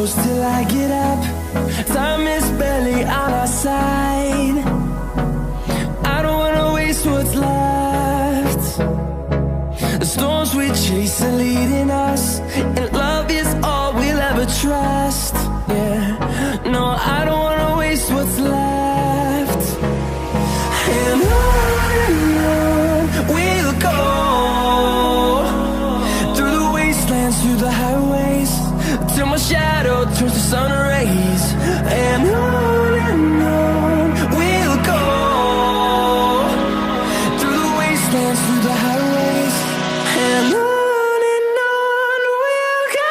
close till I get up. Time is barely on our side. I don't wanna waste what's left. The storms we chase are leading us, and love is all we'll ever trust. Yeah, no, I don't wanna waste what's left. And on we'll go, through the wastelands, through the highways, till my shadow turns to sun rays. And on we'll go, through the wastelands, through the highways, and on we'll go.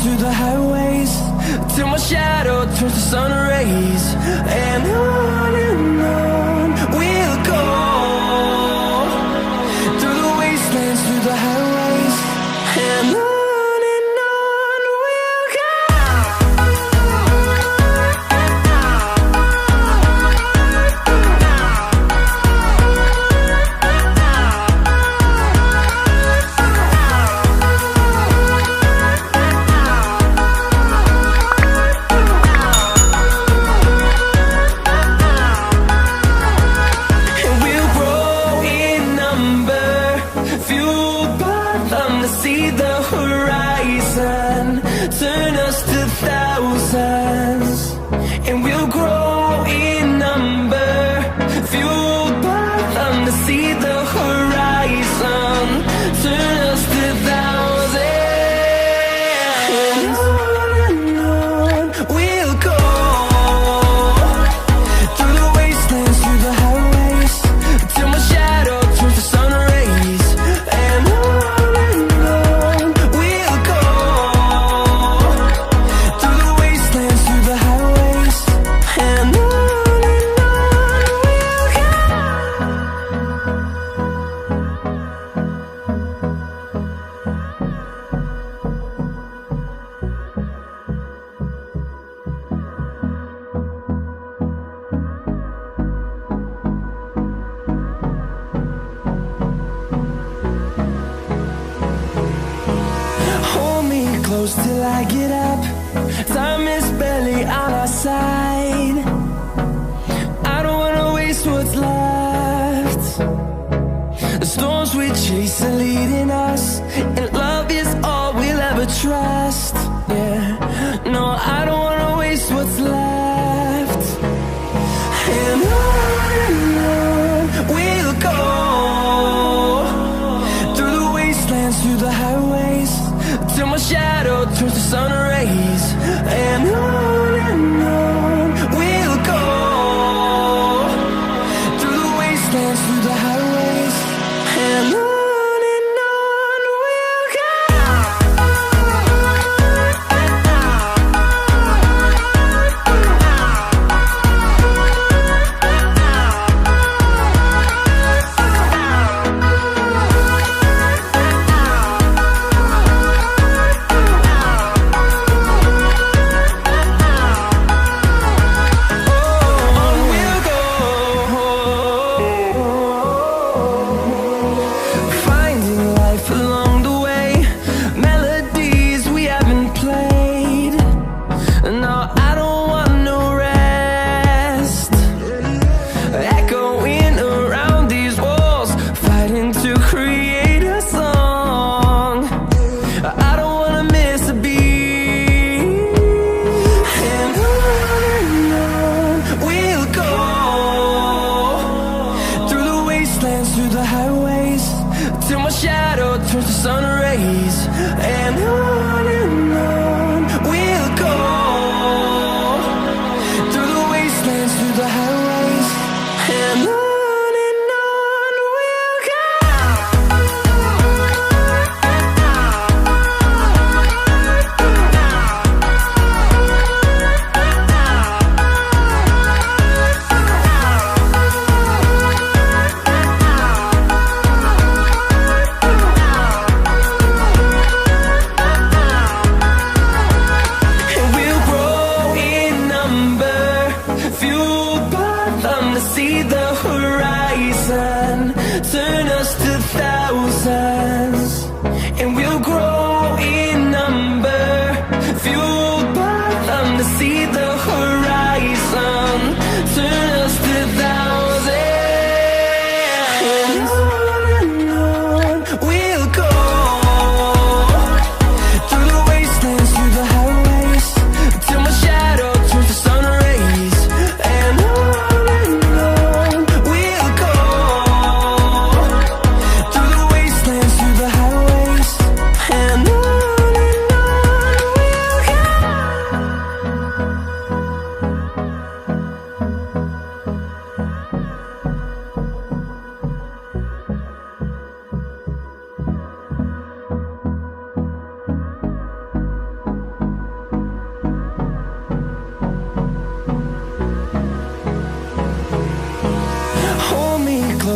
Through the highways, till my shadow turns to sun rays. And on we'll go, through the wastelands, through the highways, and on we'll go. See the horizon, turn us to thousands, and we'll grow in number, fueled by them to see the horizon, turn us to thousands, and on we'll go, through the wastelands, through the highways, till my shadow turns to sun rays. And close till I get up. Time is barely on our side. I don't wanna waste what's left. The storms we chase are leading us, and love is all we'll ever trust. Yeah, no, I don't wanna waste what's left. And on we'll go, through the wastelands, through the highways, till my shadow turns to sun rays. And on we'll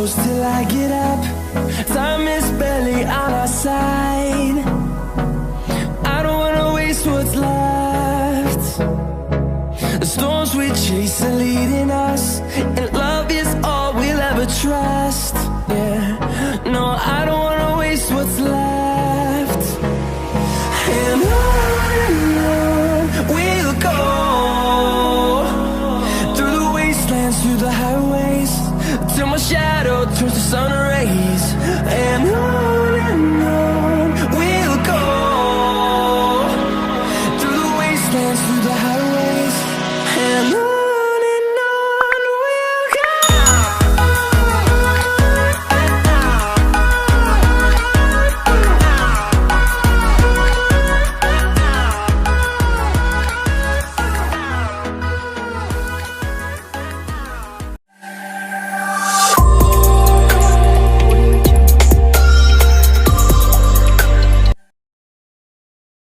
close till I get up. Time is barely on our side. I don't wanna waste what's left. The storms we chase are leading us, and love is all we'll ever trust. Yeah, no, I don't wanna waste what's left. And on we'll go, through the wastelands, through the highways, till my shadow turns to sun